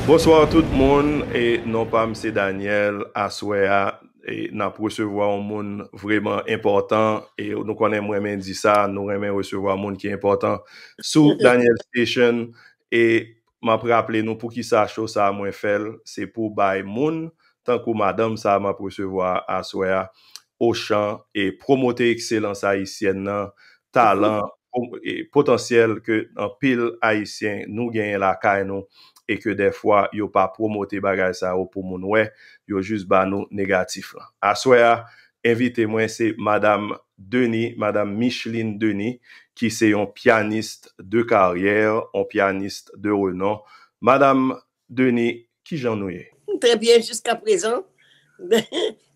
Bonsoir tout le monde et non pas M. Daniel Aswea et n'a recevoir un monde vraiment important et nous connaissons vraiment dit ça, nous aimons recevoir un monde qui est important sous Daniel Station et m'a rappelé nous pour qui ça chose ça moins fait, c'est pour bail monde tant que madame ça m'a recevoir Aswea au champ et promoter excellence haïtienne nan, talent et potentiel que en pile haïtien nous gagne la caille nous et que des fois yo pas promoter bagay ça pour moun ouais, yo juste ba nous négatif là. Assoya, invité moi c'est madame Micheline Denis qui c'est un pianiste de carrière, un pianiste de renom. Madame Denis, qui j'en nous est? Très bien jusqu'à présent.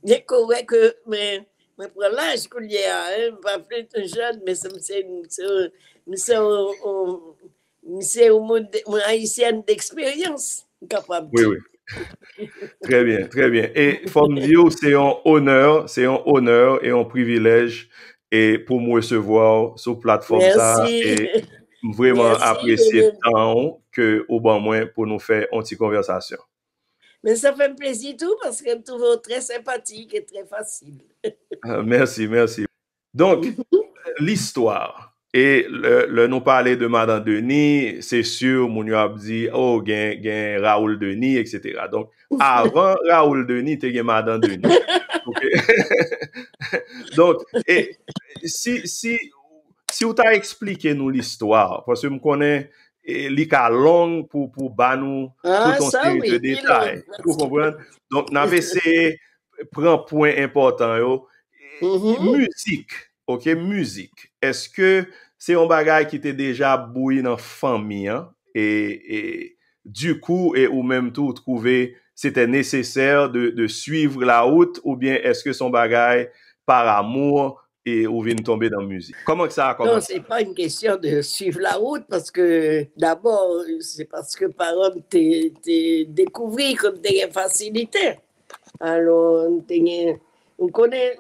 J'ai correct que mais pour l'âge qu'on y a, pas plus jeune, mais c'est un haïtien d'expérience capable. Oui, oui. Très bien, très bien. Et faut me dire, c'est un honneur et un privilège et pour me recevoir sur plateforme ça et vraiment apprécier le temps que au bon moins pour nous faire une petite conversation. Mais ça fait plaisir tout parce que je trouve très sympathique et très facile. Merci, merci. Donc, l'histoire. Et le nous parler de Madame Denis, c'est sûr, mon yo a dit, oh, gen Raoul Denis, etc. Donc, avant Raoul Denis, te gen Madame Denis. Okay? Donc, et si vous t'as expliqué nous l'histoire, parce que je connais li ka long pour ba nous tout un série de détails. Vous comprenez? Donc, n'a essayé prendre point important yo. Musique, ok, musique. Est-ce que c'est un bagage qui était déjà bouilli dans la famille hein? Et du coup, ou même tout trouver c'était nécessaire de suivre la route ou bien est-ce que son bagage par amour et ou vient tomber dans la musique? Comment que ça a commencé? Non, c'est pas une question de suivre la route parce que d'abord, c'est parce que par exemple, t'es découvert comme t'es facilité. Alors, on connaît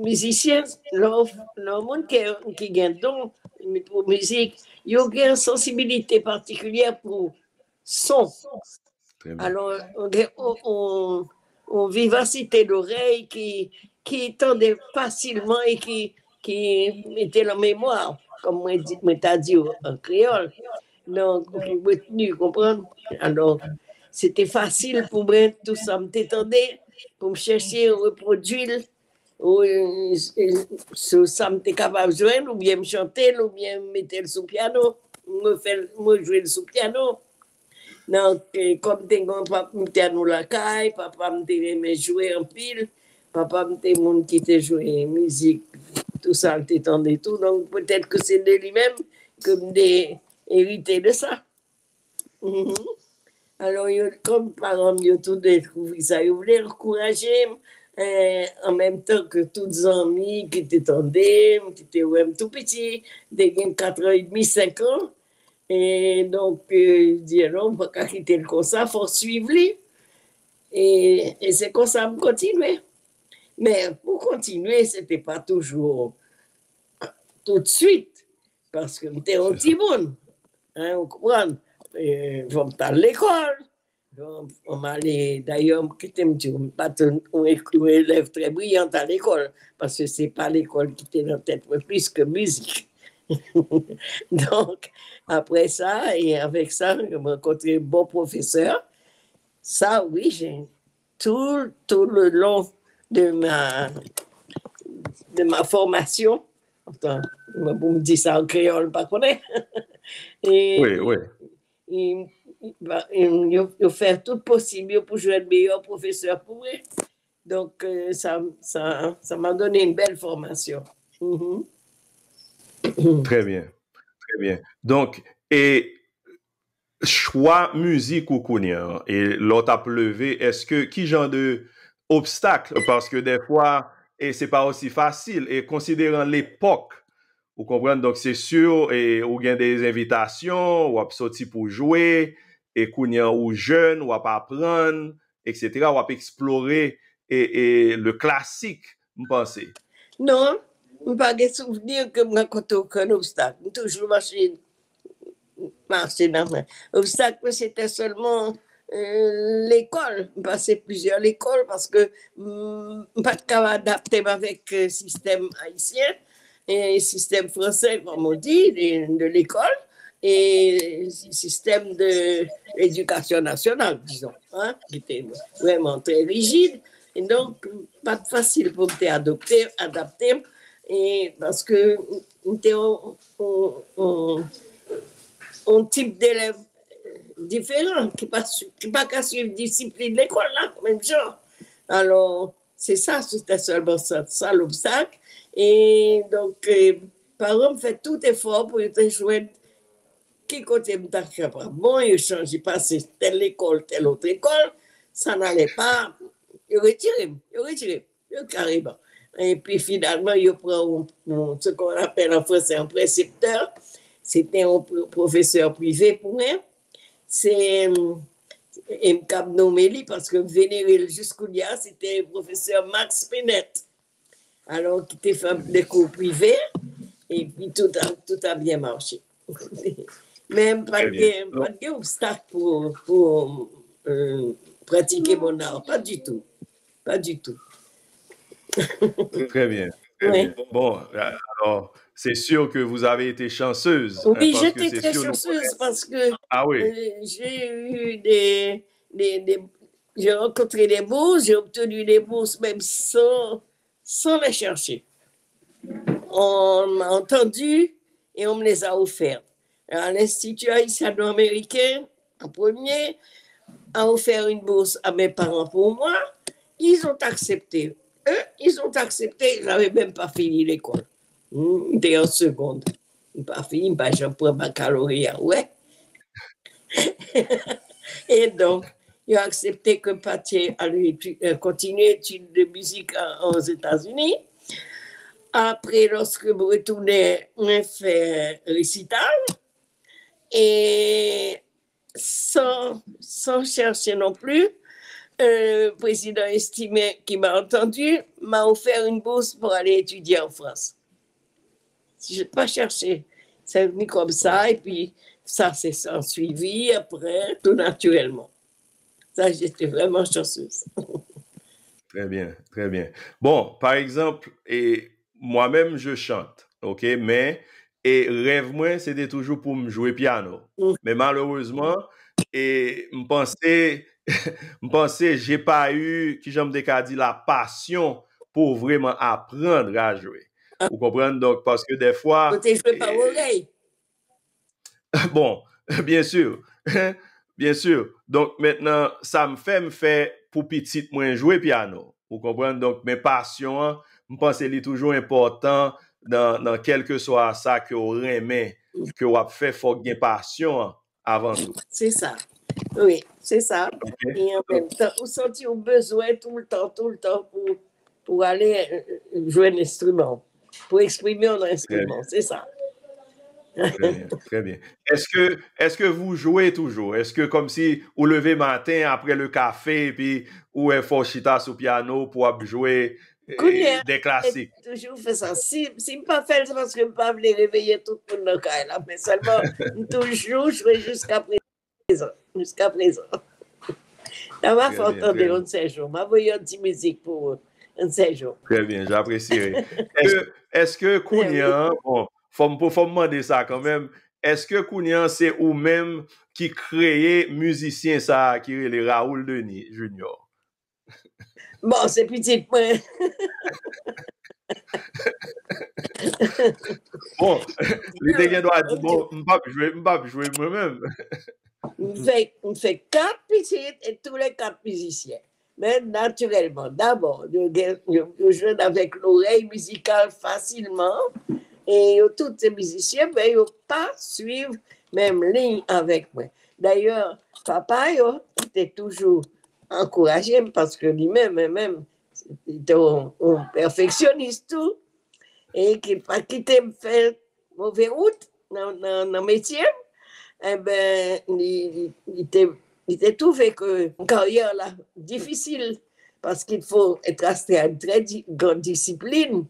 musiciens, le monde qui gagne don pour musique, il y a une sensibilité particulière pour son. Alors, on vivacité d'oreille qui entendait facilement et qui mettait la mémoire, comme moi t'as dit en créole. Donc, qui retenu, comprendre? Alors, c'était facile pour moi, tout ça me t'étendait, pour me chercher à reproduire, ou ça me capable de jouer, ou bien me chanter, ou bien me mettre sous piano, me jouer sous piano. Donc, comme t'es un papa m'était la caille, papa m'était jouer en pile, papa m'était monde qui t'a joué musique, tout ça, t'étendait tout. Donc, peut-être que c'est de lui-même que m'ai hérité de ça. Alors, comme parents, ils ont tout découvert ça, ils voulaient encourager en même temps que tous les amis qui t'étendaient, qui étaient tout petits, des 4 ans et demi, 5 ans. Et donc, je dis, non, on ne peut pas quitter le comme ça, il faut suivre lui. Et c'est comme ça que je continue. Mais pour continuer, ce n'était pas toujours tout de suite, parce que j'étais un petit monde. Hein, vous comprenez? Je vais à l'école. On m'allait, d'ailleurs, je ne suis pas un élève très brillant à l'école, parce que ce n'est pas l'école qui était dans la tête, mais plus que musique. Donc, après ça, et avec ça, je me rencontré un bon professeur. Ça, oui, j'ai tout le long de ma formation. Attends, vous me dites ça en créole, pas connaître. Oui, oui. Il fait tout possible pour jouer le meilleur professeur pour moi. Donc, ça m'a donné une belle formation. Très bien, très bien. Donc, et choix musique ou kounien et l'autre a pleuvé, est-ce que qui genre de obstacle parce que des fois et c'est pas aussi facile et considérant l'époque vous comprenez donc c'est sûr et ou gain des invitations ou a sorti pour jouer et kounien ou jeune ou a pas apprendre etc. ou a explorer et le classique vous pensez? Non, je n'ai pas de souvenir que je rencontre aucun obstacle. Je toujours marché marcher dans l'obstacle, c'était seulement l'école. Je passais plusieurs écoles parce que pas de cas adapté avec le système haïtien et le système français, comme on dit, de l'école et le système de l'éducation nationale, disons, hein, qui était vraiment très rigide. Et donc, pas de facile pour me adapter, et parce que c'était un type d'élève différent, qui pas qu'à suivre discipline de l'école, là, même genre. Alors, c'est ça, c'était seulement ça l'obstacle. Et donc, parents fait tout effort pour te joindre qui côté me capable. Bon, il change, il passe telle école, telle autre école, ça n'allait pas. Il retire, carrément. Et puis finalement, il prend ce qu'on appelle en français un précepteur. C'était un professeur privé pour moi. C'est un nommé parce que vénéré jusqu'au dia, c'était le professeur Max Pennet. Alors, qui était fait des cours privés, et puis tout a bien marché. Même pas d'obstacle pour pratiquer mon art, pas du tout. Pas du tout. Très bien. Très bien. Bon, alors, c'est sûr que vous avez été chanceuse. Oui, j'étais très chanceuse parce que j'ai eu j'ai rencontré des bourses, j'ai obtenu des bourses même sans les chercher. On m'a entendu et on me les a offertes. À l'Institut haïtiano-américain, en premier, a offert une bourse à mes parents pour moi. Ils ont accepté. Ils ont accepté. Je n'avais même pas fini l'école. J'étais en seconde. Je n'ai pas fini, je prends ma baccalauréat. Ouais. Et donc, ils ont accepté que Pathé allait continuer l'étude de musique aux États-Unis. Après, lorsque je retournais, on fait récital. Et sans chercher non plus, le président estimé qui m'a entendu m'a offert une bourse pour aller étudier en France. Je n'ai pas cherché. C'est venu comme ça et puis ça s'est suivi après, tout naturellement. Ça, j'étais vraiment chanceuse. Très bien, très bien. Bon, par exemple, moi-même, je chante, ok? Mais, rêve-moi, c'était toujours pour me jouer piano. Mais malheureusement, je pensais, j'ai pas eu, qui j'aime dit, la passion pour vraiment apprendre à jouer. Vous comprenez? Donc, parce que des fois... Tu joué par oreille. Bon, bien sûr. Bien sûr. Donc, maintenant, ça me fait pour petit moins jouer piano. Vous comprenez? Donc, mes passions, je pense que c'est toujours important dans quel que soit ça que vous aimez, que vous avez fait, faut gagner passion avant tout. C'est ça. Oui, c'est ça. Okay. Et en même temps, vous sentez un besoin tout le temps pour aller jouer un instrument, pour exprimer un instrument. C'est ça. Très bien, très bien. Est-ce que vous jouez toujours? Est-ce que comme si vous levez matin après le café puis ou faut chita sur piano pour jouer des classiques? Toujours fait ça. Si je ne pas fait, c'est parce que je ne peux pas les réveiller tout le monde dans le cas là, mais seulement toujours jouer jusqu'à présent. Jusqu'à présent. Ça m'a fait entendre un séjour. M'a envoyé une petite musique pour un séjour. Très bien, j'apprécierai. Est-ce que Kounia, bon, faut me demander ça quand même. Est-ce que Kounia, c'est ou même qui créait musicien ça, qui est le Raoul Denis Junior? Bon, c'est petit point. Bon, les doit dire, bon, je ne pas jouer moi-même. On fait 4 petites et tous les 4 musiciens. Mais naturellement, d'abord, je joue avec l'oreille musicale facilement. Et tous ces musiciens, ben, ils ne pas suivre même ligne avec moi. D'ailleurs, papa était toujours encouragé parce que lui-même, était un perfectionniste tout. Et qu'il ne pas quitter me faire mauvais route dans le métier. Eh ben, il était trouvé que une carrière là, difficile parce qu'il faut être resté à une très grande discipline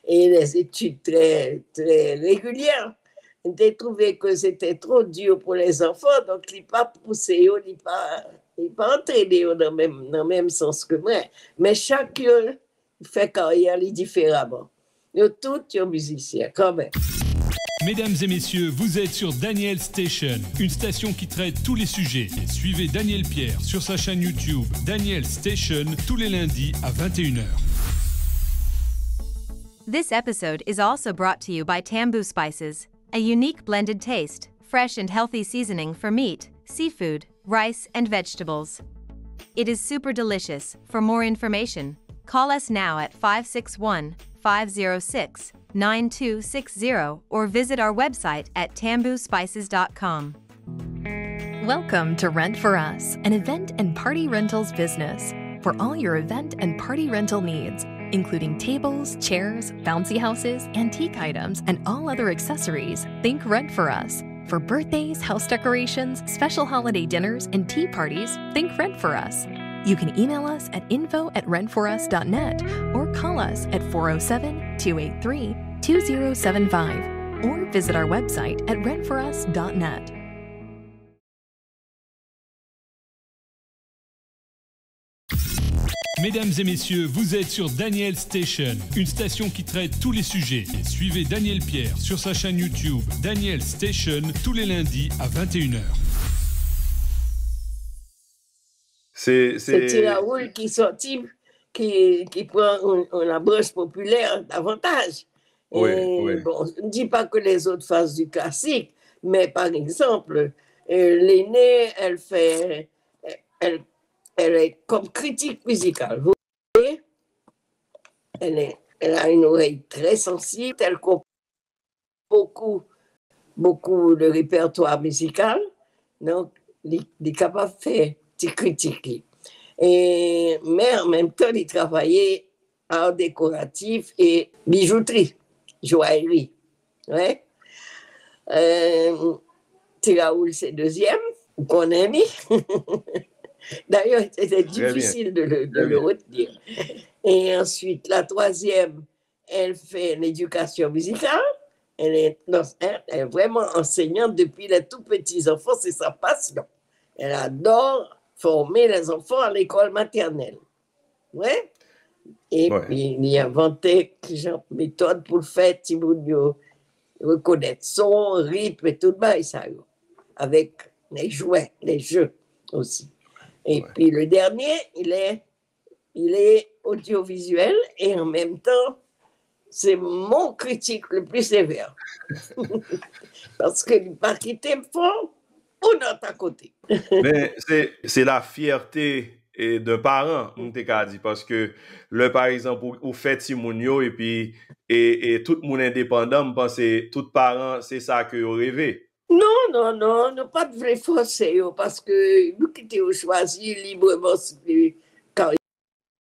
et les études très, très régulières. j'ai trouvé que c'était trop dur pour les enfants, donc il n'a pas poussé, il n'a pas entraîné dans le même sens que moi. Mais chacun fait carrière différemment. Nous tous sommes musiciens, quand même. Mesdames et messieurs, vous êtes sur Daniel Station, une station qui traite tous les sujets. Et suivez Daniel Pierre sur sa chaîne YouTube Daniel Station tous les lundis à 21h. This episode is also brought to you by Tambu Spices, a unique blended taste, fresh and healthy seasoning for meat, seafood, rice, and vegetables. It is super delicious. For more information, call us now at 561-506-9260 or visit our website at tambuspices.com. Welcome to Rent for Us, an event and party rentals business. For all your event and party rental needs, including tables, chairs, bouncy houses, antique items, and all other accessories, think Rent for Us. For birthdays, house decorations, special holiday dinners, and tea parties, think Rent for Us. You can email us at info@rentforus.net or call us at 407-283-2075 or visit our website at rentforus.net. Mesdames et messieurs, vous êtes sur Daniel Station, une station qui traite tous les sujets. Et suivez Daniel Pierre sur sa chaîne YouTube Daniel Station tous les lundis à 21h. C'est Tiraoul qui sortit, qui prend la broche populaire davantage. Oui. Bon, je ne dis pas que les autres fassent du classique, mais par exemple, l'aînée, elle est comme critique musicale. Vous voyez, elle a une oreille très sensible, elle comprend beaucoup de répertoire musical, donc elle est capable de faire des critiques. Mais en même temps, il travaillait art décoratif et bijouterie, joaillerie. Ouais. Tiraoul, c'est deuxième, qu'on a mis. D'ailleurs, c'était difficile de le retenir. Et ensuite, la troisième, elle fait l'éducation musicale. Elle est vraiment enseignante depuis les tout petits enfants, c'est sa passion. Elle adore former les enfants à l'école maternelle. Ouais. Et puis, il inventait une méthode pour le faire, si vous reconnaître son, rythme et tout ça, avec les jouets, les jeux aussi. Et puis le dernier, il est audiovisuel et en même temps, c'est mon critique le plus sévère. Parce que par qui t'aime fort, on est à côté. Mais c'est la fierté d'un parent, on t'a dit, parce que par exemple, ou fait Simonio et puis tout le monde indépendant, je pense que tout parent, c'est ça que vous rêvez. Non, pas de vrai forcer, parce que nous qui avons choisi librement quand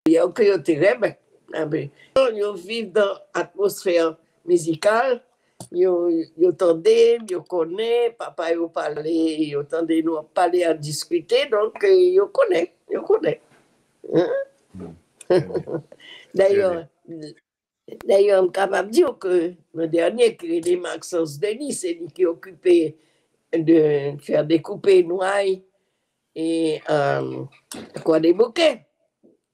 il y a aucun terrain, nous vivons dans l'atmosphère musicale, nous entendons, nous connaissons, papa nous parle, nous entendons nous parler à discuter, donc nous connaissons. Hein? D'ailleurs, je suis capable de dire que le dernier, qui est Maxence Denis, c'est lui qui est occupé de faire découper noix et des bouquets.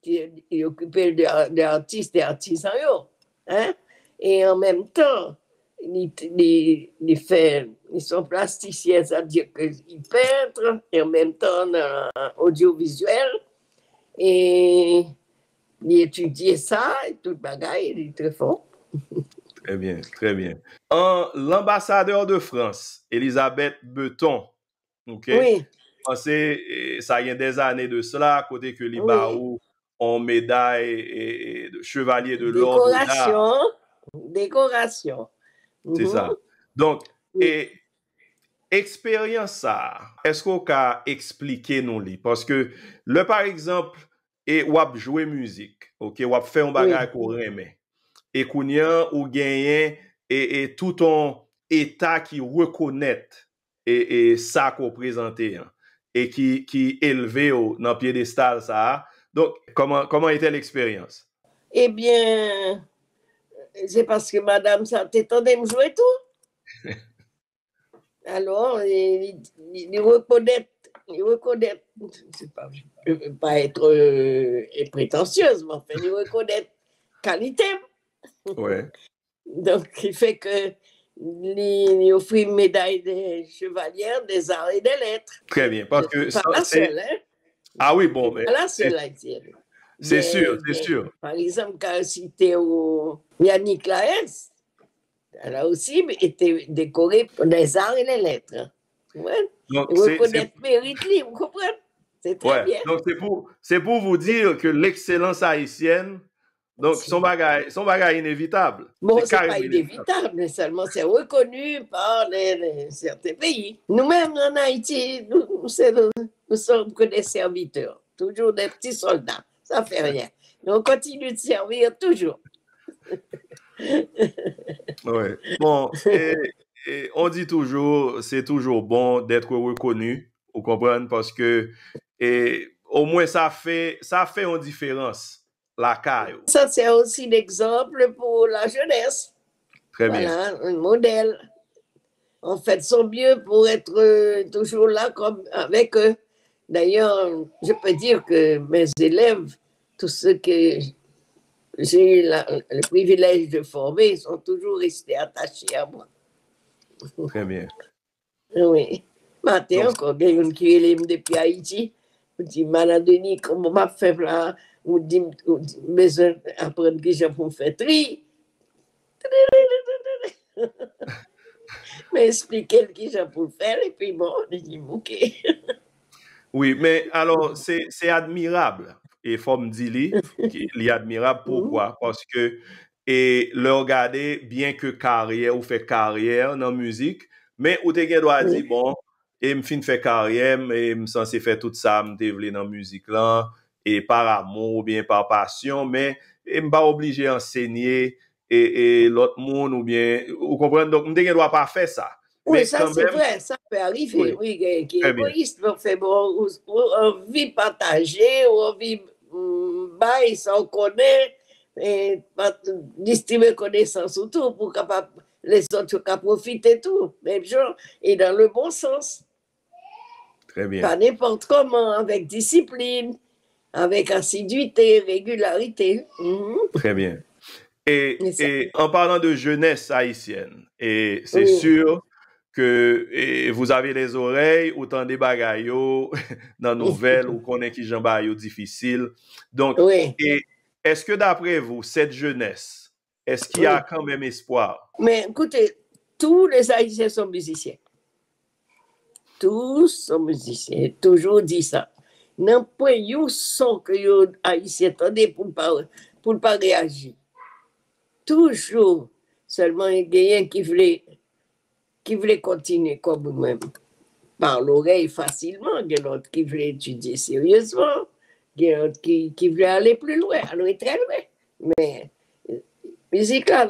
Il est occupé des artistes et artisans. Hein? Et en même temps, ils sont plasticiens, c'est-à-dire qu'ils peintrent, et en même temps, audiovisuel. Et il étudie ça, et tout le bagage, il est très fort. Très bien, très bien. L'ambassadeur de France, Elisabeth Beton, ok? Oui. Ça y a des années de cela, côté que les Barreaux ont médaille et de chevalier de l'ordre d'art. Décoration. C'est ça. Donc, expérience ça, est-ce qu'on peut expliquer nous li? Parce que, par exemple, ou ap jouer musique, ok, ou ap faire un bagage qu'on aime, et qu'on y a ou gagné et tout ton état qui reconnaît et ça qu'on présente et qui élevé dans piédestal ça. Donc, comment était l'expérience? Eh bien, c'est parce que madame, ça t'étendait me jouer tout. Alors, il reconnaît, c'est pas, je ne veux pas être prétentieuse, mais enfin, il reconnaît qualité. Ouais. Donc, il fait que il offre une médaille de chevalière des arts et des lettres. Très bien, parce que C'est pas la seule, hein? Ah oui, bon, C'est pas la seule haïtienne. c'est sûr, c'est sûr. Par exemple, quand cité au Yannick Laes, elle a aussi été décorée pour les arts et les lettres. Ouais. Donc, Vous reconnaissez le mérite, vous comprenez? C'est très bien. Donc, c'est pour vous dire que l'excellence haïtienne, donc, son bagage inévitable. Bon, c'est pas inévitable, mais seulement c'est reconnu par certains pays. Nous-mêmes, en Haïti, nous sommes que des serviteurs, toujours des petits soldats. Ça fait rien. Mais on continue de servir toujours. Oui. Bon, et on dit toujours, c'est toujours bon d'être reconnu, vous comprenez, parce que au moins ça fait une différence. La caille. Ça, c'est aussi l'exemple pour la jeunesse. Très voilà, bien. Un modèle. On fait son mieux pour être toujours là comme avec eux. D'ailleurs, je peux dire que mes élèves, tous ceux que j'ai eu le privilège de former, sont toujours restés attachés à moi. Très bien. Oui. Matin, encore, il y a une qui est depuis Haïti. Je dis, Madame Denis, comment m'a fait là? On dit, besoin d'apprendre que j'ai pour faire tri. Mais expliquer qui j'ai pour faire, et puis bon, on dit, OK. Oui, mais alors, c'est admirable. Et faut me dire, il est admirable. Pourquoi? Parce que, et le regarder, bien que carrière, ou fait carrière dans la musique, mais ou te doit dire, bon, et me fin fait carrière, et me censé faire tout ça, me développer dans la musique là, et par amour, ou bien par passion, mais je ne pas obligé d'enseigner, et l'autre monde, ou bien, vous comprenez? Donc, je ne dois pas faire ça. Oui, mais ça c'est vrai, ça peut arriver, oui, qui est égoïste, on fait bon, on vit partager, on vit bail, ça on connaît, et distribuer connaissance surtout pour que les autres puissent profiter tout, même genre, et dans le bon sens. Très bien. Pas n'importe comment, avec discipline, avec assiduité, régularité. Très bien. Et en parlant de jeunesse haïtienne, et c'est sûr que vous avez les oreilles, autant des bagailles dans nouvelles, ou qu'on est qui j'en difficile. Donc, est-ce que d'après vous, cette jeunesse, est-ce qu'il y a quand même espoir? Mais écoutez, tous les Haïtiens sont musiciens. Tous sont musiciens. J'ai toujours dit ça. N'importe quel son que les Haïtiens attendent pour ne pas réagir. Toujours. Seulement, il y a quelqu'un qui voulait continuer comme vous-même. Par l'oreille facilement. Il y a l'autre qui voulait étudier sérieusement. Il y a l'autre qui voulait aller plus loin, aller très loin. Mais, musique là,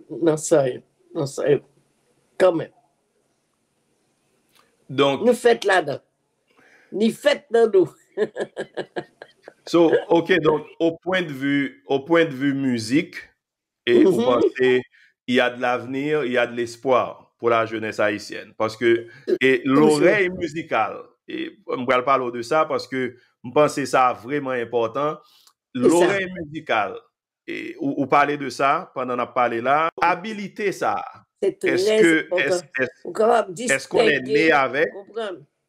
non, ça, quand même. Donc, nous faites là-dedans. Ni faites dans nous. OK, donc, au point de vue musique, et vous pensez, il y a de l'avenir, il y a de l'espoir pour la jeunesse haïtienne. Parce que l'oreille musicale, et je ne parle pas de ça parce que je pense que ça vraiment important. L'oreille musicale, et vous parlez de ça pendant qu'on a parlé là, habilité ça. Est-ce qu'on est né avec?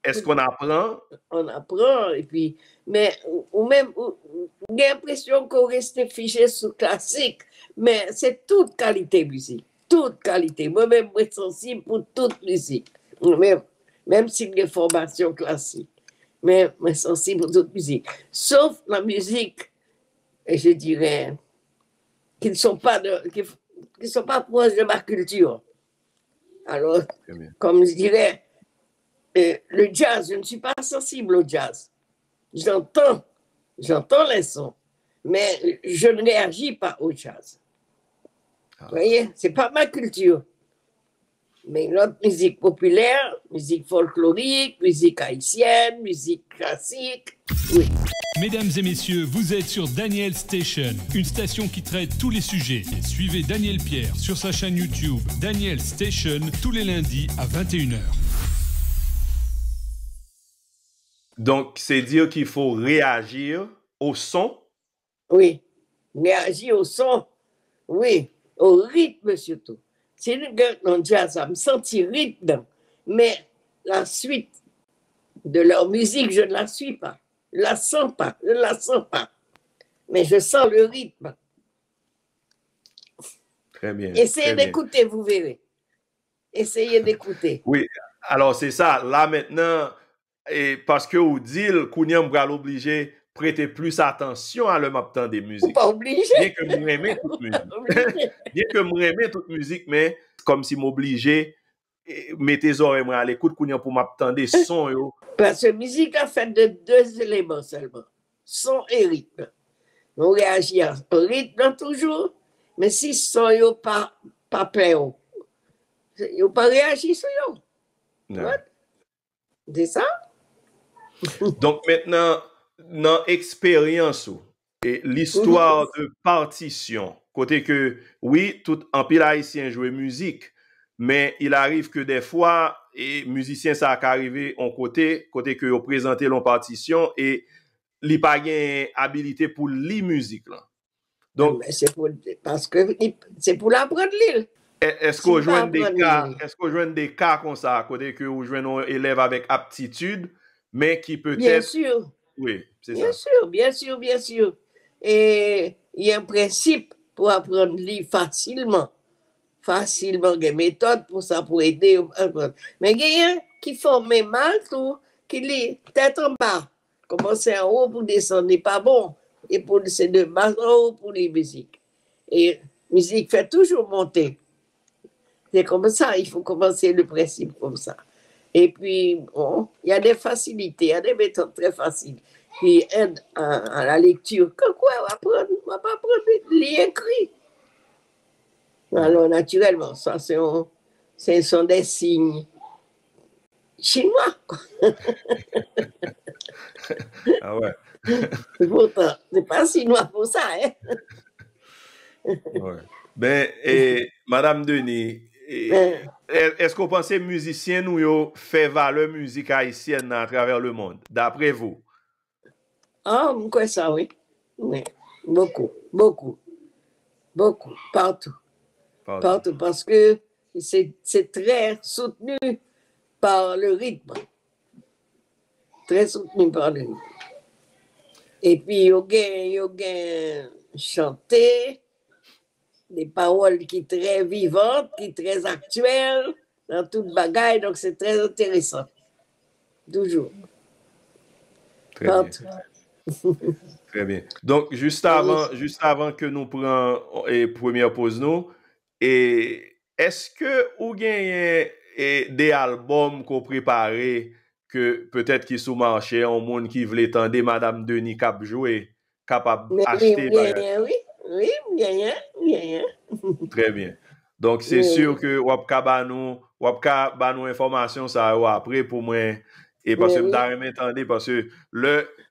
Est-ce qu'on apprend? On apprend, et puis, mais, ou même, j'ai l'impression qu'on reste fiché sous classique, mais c'est toute qualité musique, toute qualité. Moi-même, je suis sensible pour toute musique, même si j'ai formation classique, mais je suis sensible pour toute musique. Sauf la musique, et je dirais, qui ne sont pas proches de ma culture. Alors, comme je dirais, le jazz, je ne suis pas sensible au jazz. J'entends les sons, mais je ne réagis pas au jazz. Vous voyez, ce n'est pas ma culture. Mais l'autre musique populaire, musique folklorique, musique haïtienne, musique classique, oui. Mesdames et messieurs, vous êtes sur Daniel Station, une station qui traite tous les sujets. Et suivez Daniel Pierre sur sa chaîne YouTube Daniel Station tous les lundis à 21h. Donc, c'est dire qu'il faut réagir au son? Oui, réagir au son, oui, au rythme surtout. C'est une gueule dans le jazz, ça me sentit rythme, mais la suite de leur musique, je ne la suis pas. Je ne la sens pas, je ne la sens pas. Mais je sens le rythme. Très bien. Essayez d'écouter, vous verrez. Essayez d'écouter. Oui, alors c'est ça. Là maintenant, et parce que vous dites, Kouniam va l'obliger prêter plus attention à le m'attendre des musiques. Pas obligé. Bien que vous aimez toute musique. Bien que vous aimez toute musique, mais comme si m'obligeait mettez les oreilles à l'écoute pour m'attendre des sons. Yo. Parce que la musique a fait de 2 éléments seulement. Son et rythme. On réagit au rythme toujours, mais si son yo pas plein, yo pas réagi sur yo. C'est ça? Donc maintenant, dans l'expérience et l'histoire de partition, côté que, oui, tout en pile haïtien joue musique, mais il arrive que des fois, et musicien ça a arrivé en côté que vous présentez l'en partition et li pas gain habilité pour li musique là. Donc parce que c'est pour l'apprendre l'île. Est-ce qu'on joue des cas comme ça, à côté que vous jouez un élève avec aptitude, mais qui peut-être... Bien sûr. Oui, c'est ça. Bien sûr. Et il y a un principe pour apprendre l'île facilement. Il y a des méthodes pour ça, pour aider à apprendre. Mais il y a qui forment mal tout, qui lit tête en bas. Commencer en haut pour descendre n'est pas bon. Et pour c'est de bas en haut pour les musiques. Et musique fait toujours monter. C'est comme ça, il faut commencer le principe comme ça. Et puis, bon, il y a des facilités, il y a des méthodes très faciles qui aident à la lecture. Quoi, on va pas apprendre l'écrit. Alors, naturellement, ça, ce sont des signes chinois. Ah ouais. Pourtant, c'est pas chinois pour ça, hein? Ouais. Ben, et Madame Denis, est-ce qu'on pense que les musiciens nous fait valeur musique haïtienne à travers le monde, d'après vous? Ah, quoi ça, oui. Oui. Beaucoup, partout, parce que c'est très soutenu par le rythme. Très soutenu par le rythme. Et puis, il y a chanté, des paroles qui sont très vivantes, qui sont très actuelles, dans toute bagaille, donc c'est très intéressant. Toujours. Très bien. Très bien. Donc, juste avant que nous prenions la première pause, est-ce que vous avez des albums qu'on préparé que peut-être qui sont marché, un monde qui voulait tendre Madame Denis cap jouer, capable d'acheter? Oui, bien. Très bien. Donc, c'est sûr que Wapka ba nous information ça après pour moi. Et parce que je m'entendais, parce que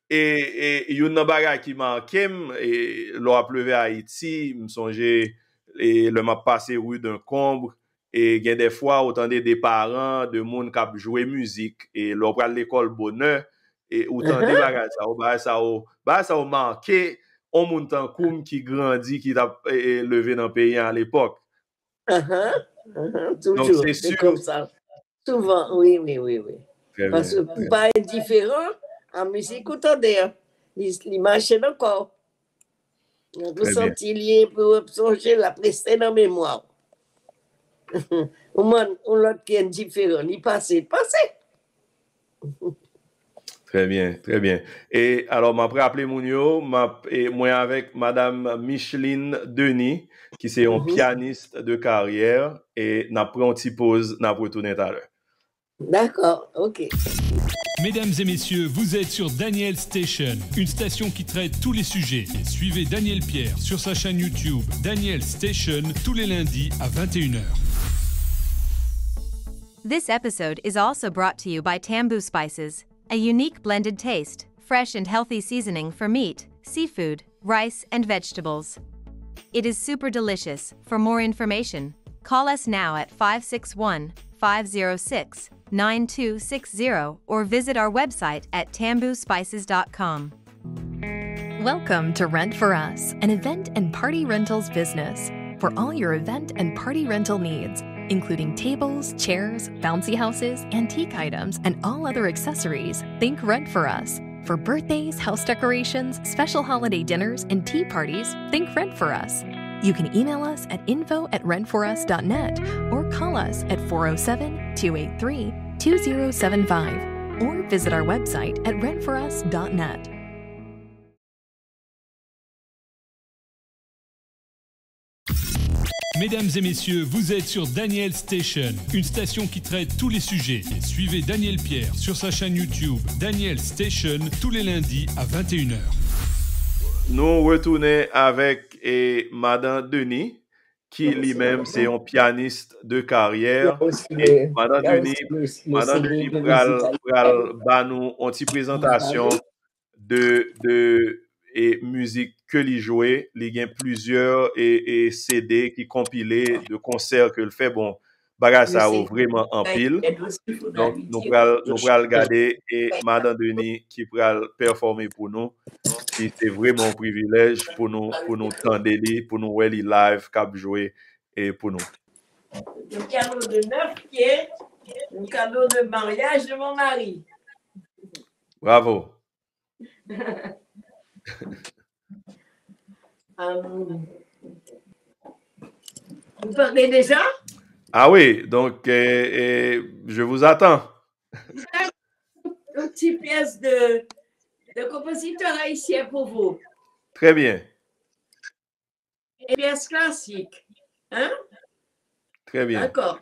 il y a une bagage qui manque, et l'eau a pleuvé à Haïti, me songeait, et le m'a passé rue d'un combre, et il y a des fois, autant des parents, de monde qui a joué musique, et l'on prend l'école bonheur, et autant des bagages, ça a manqué. On monte en coum qui grandit, qui t'a levé dans le pays à l'époque. Toujours, donc c'est sûr. Comme ça. Souvent, oui. Parce que pour pas être différent, en musique, vous entendez, il marche encore. Vous sentez lié pour songer la prester dans la mémoire. Au moins, l'autre qui est différent, il passe. Très bien. Et alors, m'a rappelé Mounio, moi avec Madame Micheline Denis, qui c'est un pianiste de carrière, et n'a pris une petite pause, n'a retourné tout à l'heure. D'accord, ok. Mesdames et messieurs, vous êtes sur Daniel Station, une station qui traite tous les sujets. Et suivez Daniel Pierre sur sa chaîne YouTube Daniel Station tous les lundis à 21h. This episode is also brought to you by Tambu Spices, a unique blended taste, fresh and healthy seasoning for meat, seafood, rice, and vegetables. It is super delicious. For more information, call us now at 561-506-9260 or visit our website at tambuspices.com. Welcome to Rent for Us, an event and party rentals business. For all your event and party rental needs, including tables, chairs, bouncy houses, antique items, and all other accessories, think Rent for Us. For birthdays, house decorations, special holiday dinners, and tea parties, think Rent for Us. You can email us at info@rentforus.net or call us at 407-283-2075 or visit our website at rentforus.net. Mesdames et messieurs, vous êtes sur Daniel Station, une station qui traite tous les sujets. Et suivez Daniel Pierre sur sa chaîne YouTube Daniel Station tous les lundis à 21h. Nous retournons avec Madame Denis, qui lui-même c'est un pianiste de carrière. Et Madame Denis pral nous une petite présentation de musique que lui jouait. Il y a plusieurs CD qui compilés de concerts que le fait. Bon, bagage ça vraiment en pile. Donc nous pral regarder et Madame Denis qui pral performer pour nous. C'est vraiment un privilège pour nous tendre, pour nous voir live, cap jouer et pour nous. Le cadeau de 9 pieds, le cadeau de mariage de mon mari. Bravo. Vous parlez déjà? Ah oui, donc je vous attends. Une petite pièce de compositeur haïtien pour vous. Très bien. Une pièce classique. Hein? Très bien. D'accord.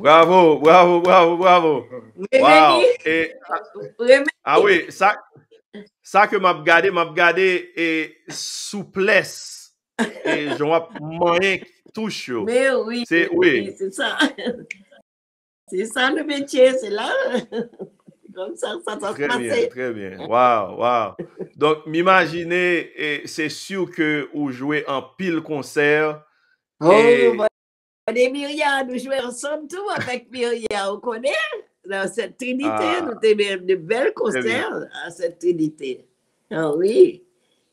Bravo, bravo, bravo, bravo. Wow. Et, ah oui, ça que m'a regardé et souplesse et genre moyen touche. Mais oui, c'est oui. C'est ça. C'est ça le métier, c'est là. Comme ça se passe. Très bien. Wow, wow. Donc, m'imaginez, c'est sûr que vous jouez en pile concert. Oh, et Myriam, nous jouons ensemble tout avec Myriam, on connaît dans cette Trinité, nous avons de belles concerts à cette Trinité. Ah oui.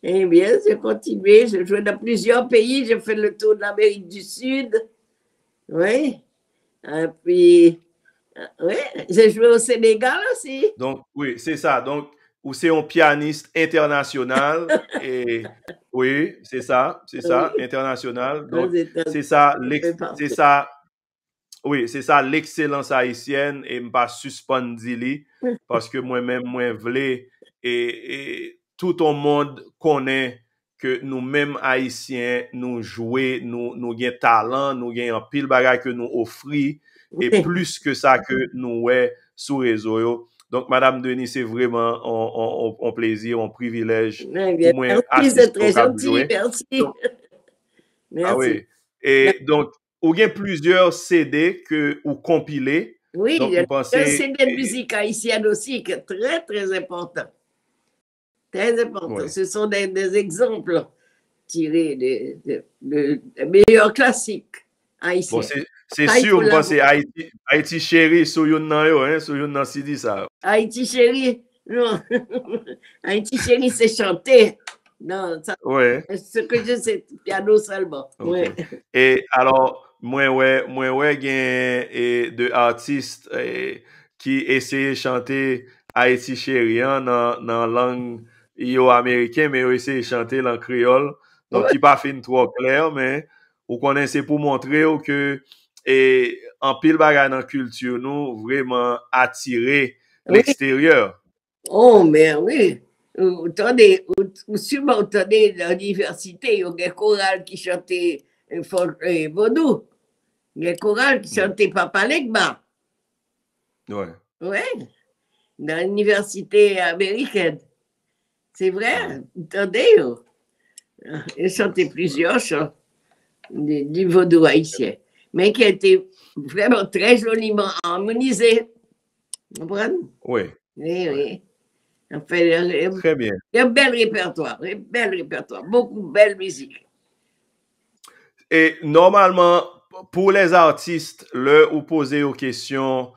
Eh bien, j'ai continué, je joué dans plusieurs pays, j'ai fait le tour de l'Amérique du Sud. Oui. Et puis, oui, j'ai joué au Sénégal aussi. Donc, oui, c'est ça. Donc, vous êtes un pianiste international. Et oui, c'est ça, oui. International. Donc, c'est ça, oui, c'est ça l'excellence haïtienne et pas suspendili parce que moi-même, moi, voulais et tout le monde connaît que nous-mêmes haïtiens, nous jouons, nous avons talent, nous avons un pile bagage que nous offrons et plus que ça que nous ouais sous réseau. Donc, Madame Denis, c'est vraiment un plaisir, un privilège pour moi. Merci, c'est très gentil, merci. Donc, merci. Ah oui. Et donc, il y a plusieurs CD que vous compilez. Oui, donc, il y a un CD de musique haïtienne aussi qui est très, très important. Très important. Oui. Ce sont des exemples tirés de meilleurs classiques haïtiens. Bon, c'est sûr, vous pensez Haïti chéri sur yon nan yo, sur yon nan CD ça. Haïti chéri, non. Haïti chéri, c'est chanter. Non, ça, ouais. Ce que je sais, piano seulement. Okay. Ouais. Et alors, moi, gen de artistes qui essayent de chanter Haïti chéri dans langue américaine, mais ils essayent de chanter en créole. Donc, qui pas fin trop clair, mais vous connaissez pour montrer que en pile bagay dans culture nous vraiment attirer l'extérieur. Oh, mais oui. Vous entendez, l'université, il y a des chorales qui chantaient vaudou. Il y a des chorales qui chantaient Papa Legba. Ouais. Ouais. Dans l'université américaine. C'est vrai. Vous entendez, ils chantaient plusieurs chants du vaudou haïtien, mais qui étaient vraiment très joliment harmonisés. Vous comprenez? Oui. Oui, oui. Fait, très bien. Il y a un bel répertoire, beaucoup de belle musique. Et normalement, pour les artistes, vous posez aux questions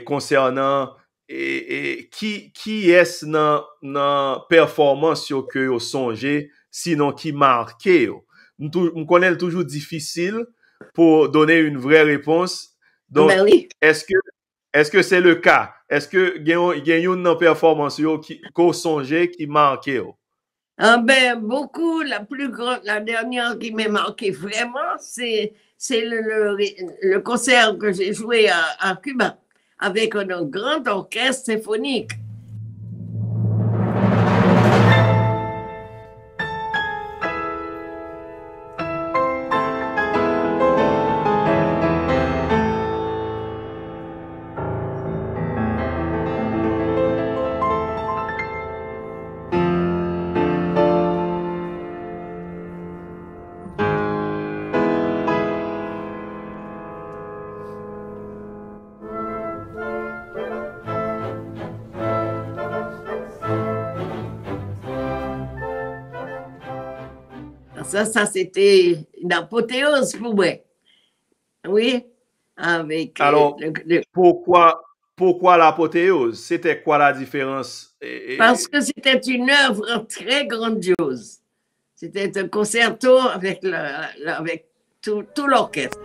concernant qui est dans performance que vous songez, sinon qui marque. Nous connaissons toujours difficile pour donner une vraie réponse. Donc, ben oui. Est-ce que c'est le cas? Est-ce que il y a une performance qu'on songe qui marque? Ah ben, beaucoup. La dernière qui m'a marqué vraiment, c'est le concert que j'ai joué à Cuba avec un grand orchestre symphonique. Ça c'était une apothéose pour moi. Oui, avec. Alors, pourquoi l'apothéose? C'était quoi la différence? Parce que c'était une œuvre très grandiose. C'était un concerto avec tout l'orchestre.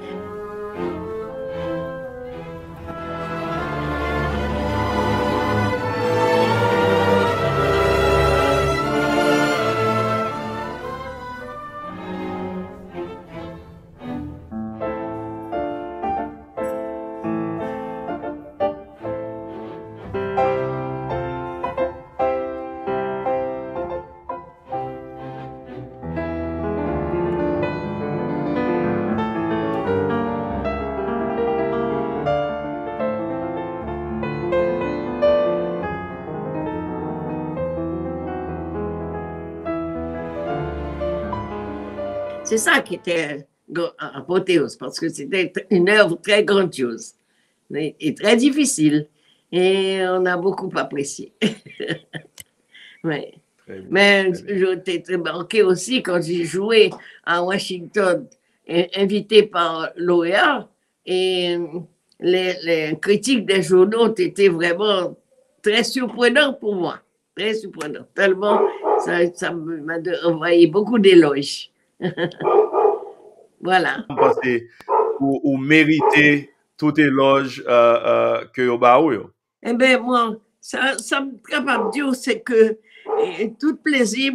C'est ça qui était apothéose, parce que c'était une œuvre très grandiose et très difficile. Et on a beaucoup apprécié. Ouais. Mais j'étais très marqué aussi quand j'ai joué à Washington, invité par l'OEA, et les critiques des journaux étaient vraiment très surprenants pour moi. Très surprenant. Tellement, ça m'a envoyé beaucoup d'éloges. Voilà. Ou mériter tout éloge que vous avez. Eh bien, moi, ça me capable de dire, c'est que tout plaisir,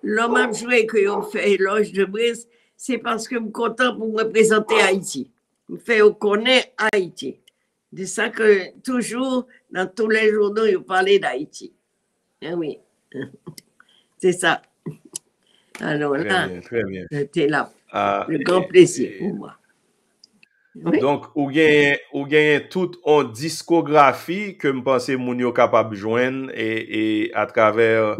l'homme a joué que on fait éloge de Brice, c'est parce que je suis content pour me présenter Haïti. Me faire connaître Haïti. C'est ça que toujours, dans tous les journaux, ils parlaient d'Haïti. Eh oui, c'est ça. Alors là, c'était là. Le grand plaisir pour moi. Oui. Donc, ou gagne toute en discographie que me pense moun yo capable joindre et à travers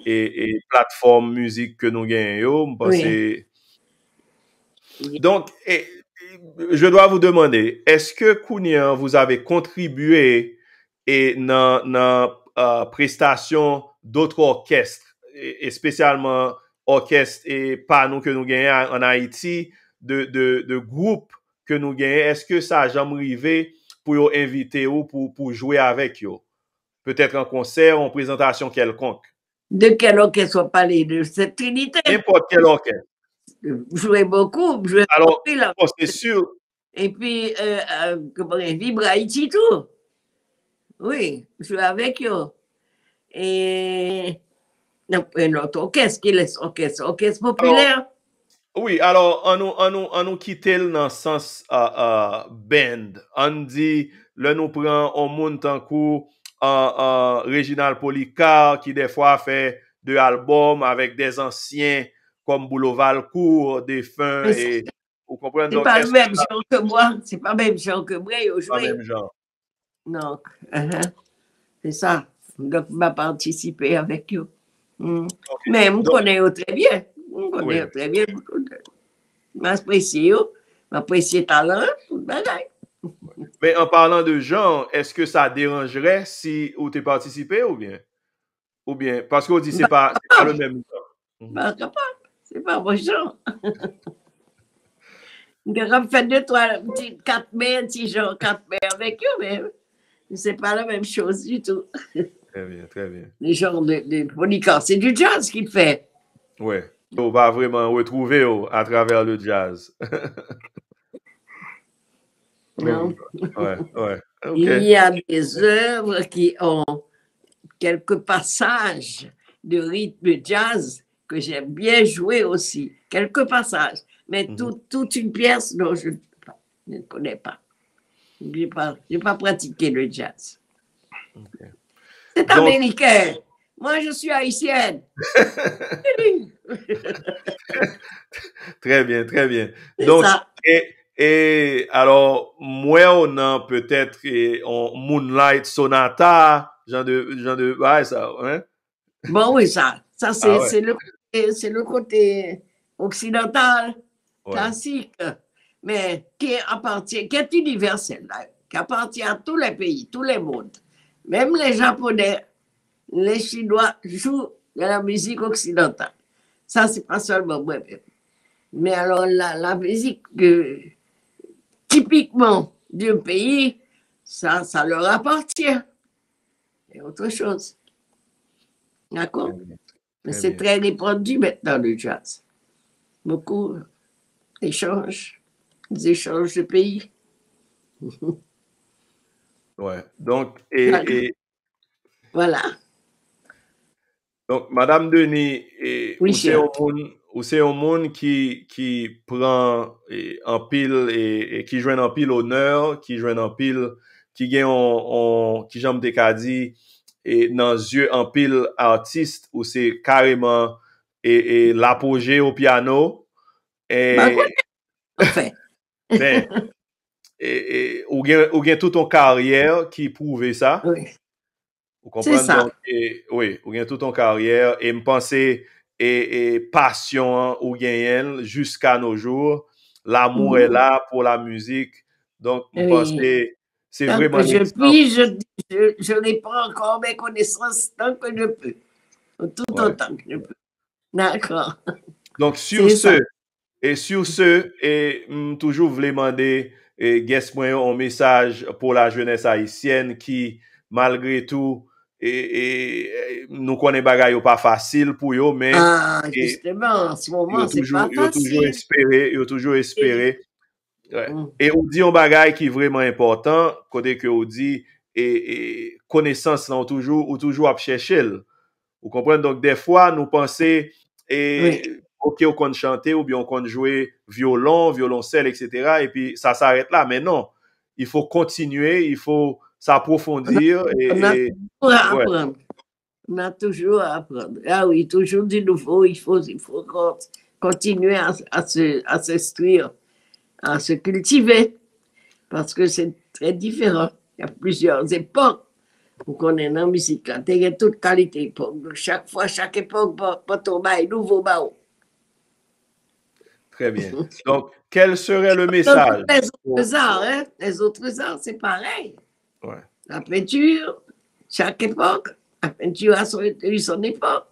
et plateforme musique que nous gagnons yo, me pense. Oui. Donc, je dois vous demander, est-ce que Kounia vous avez contribué et dans prestation d'autres orchestres et spécialement orchestres et pas nous que nous gagnons en Haïti de groupes que nous gagnons, est-ce que ça a jamais arrivé pour vous inviter ou pour jouer avec vous? Peut-être en concert, en présentation quelconque. De quel orchestre on parlait? De cette Trinité? N'importe quel orchestre. Jouer beaucoup, jouer alors, beaucoup là. Oh, c'est sûr. Et puis, Vibre Haïti tout. Oui, jouer avec eux. Et notre orchestre, qui est orchestre populaire. Alors, oui, alors, on nous quitte dans le sens band. On dit, là, nous prenons un monde en cours, Réginald Policar, qui des fois fait 2 albums avec des anciens comme Boulot Valcourt, défunts, et vous comprenez? C'est pas le même genre que moi. C'est pas le même genre que moi. C'est pas le même genre. Non. C'est ça. Donc, je vais participer avec eux. Okay. Mais je connais très bien. Je connais très bien. M'apprécie, m'apprécie talent, tout le bagaille. Mais en parlant de genre, est-ce que ça dérangerait si vous t'es participé ou bien parce qu'on dit c'est pas le même genre. C'est pas mon genre. Je fais 2, 3, 4 mai, 4 mai avec eux, mais c'est pas la même chose du tout. Très bien, très bien. Les genres de Policar, c'est du jazz qu'il fait. Oui, on va vraiment retrouver à travers le jazz. Non. Ouais. Okay. Il y a des œuvres qui ont quelques passages de rythme jazz que j'aime bien jouer aussi. Quelques passages. Mais toute une pièce, non, je ne connais pas. Je n'ai pas pratiqué le jazz. Okay. C'est américain. Moi, je suis haïtienne. Très bien, très bien. Donc, et alors, moi, on a peut-être Moonlight Sonata, genre de, ouais, ça, hein? Bon, oui, ça c'est le côté occidental, classique, mais qui est universel, là, qui appartient à tous les pays, tous les mondes. Même les Japonais, les Chinois jouent de la musique occidentale. Ça, c'est pas seulement moi-même. Mais alors, la musique typiquement d'un pays, ça leur appartient. C'est autre chose. D'accord? Mais c'est très répandu maintenant, le jazz. Beaucoup d'échanges, des échanges de pays. Ouais. Donc, voilà. Donc, Madame Denis, c'est un monde qui prend en pile et qui joue en pile honneur, qui joue en pile, qui gagne qui j'aime dit et dans yeux en pile artiste où c'est carrément et l'apogée au piano et enfin. Ben, ou gagne toute ton carrière qui prouve ça. Oui. Vous comprenez? Donc, oui, ou gagne toute ton carrière et me penser et passion ou gagnent jusqu'à nos jours. L'amour est là pour la musique. Donc, je pense que c'est Tant vraiment... que je puis, je répands encore mes connaissances tant que je peux. Tout autant que je peux. D'accord. Donc, sur ce, toujours voulais demander, guest moi un message pour la jeunesse haïtienne qui, malgré tout, nous connaissons bagaille pas facile pour eux, mais justement, en ce moment, c'est pas facile. Ils ont toujours espéré. Ouais. Et on dit un bagaille qui est vraiment important, côté que on dit, et connaissance, là, ou toujours à chercher. Vous comprenez? Donc, des fois, nous pensons, ok, on compte chanter, ou bien on compte jouer violoncelle, etc. Et puis, ça s'arrête là. Mais non, il faut continuer, il faut s'approfondir. On a apprendre. On a toujours à apprendre. Ah oui, toujours du nouveau, il faut continuer à s'instruire, à se cultiver, parce que c'est très différent. Il y a plusieurs époques. Vous connaissez la musique, là, il y a toute qualité d'époque. Chaque fois, chaque époque, pas tomber nouveau baou. Très bien. Donc, quel serait le message? Les autres arts, c'est pareil. Ouais. La peinture, chaque époque, la peinture a eu son époque.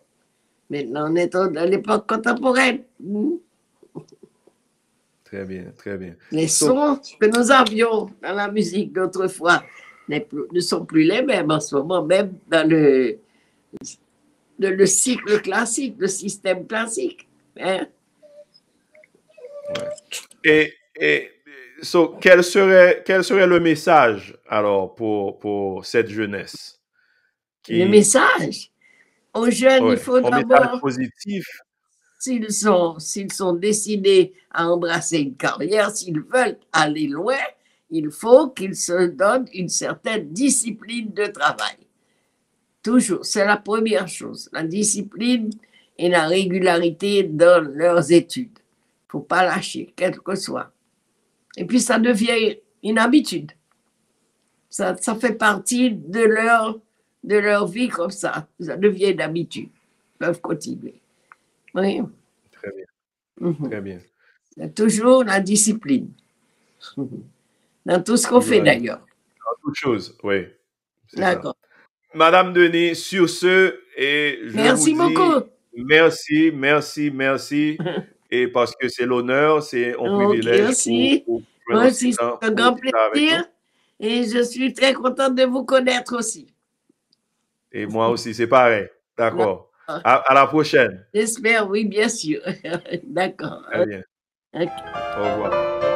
Maintenant, on est dans l'époque contemporaine. Très bien, très bien. Les sons que nous avions dans la musique d'autrefois ne sont plus les mêmes en ce moment, même dans le cycle classique, le système classique. Hein? Ouais. Quel serait le message alors pour cette jeunesse? Le message aux jeunes, il faut d'abord, positif. S'ils sont décidés à embrasser une carrière, s'ils veulent aller loin, il faut qu'ils se donnent une certaine discipline de travail. Toujours, c'est la première chose, la discipline et la régularité dans leurs études. Il ne faut pas lâcher, quel que soit. Et puis, ça devient une habitude. Ça fait partie de leur vie comme ça. Ça devient une habitude. Ils peuvent continuer. Oui. Très bien. Très bien. C'est toujours la discipline. Dans tout ce qu'on fait d'ailleurs. Dans toute chose, oui. D'accord. Madame Denis, sur ce, merci beaucoup. Merci. Et parce que c'est l'honneur, c'est un privilège. Merci. Moi aussi, c'est un grand plaisir. Et je suis très contente de vous connaître aussi. Et moi aussi, c'est pareil. D'accord. À la prochaine. J'espère, oui, bien sûr. D'accord. Très bien. Okay. Au revoir.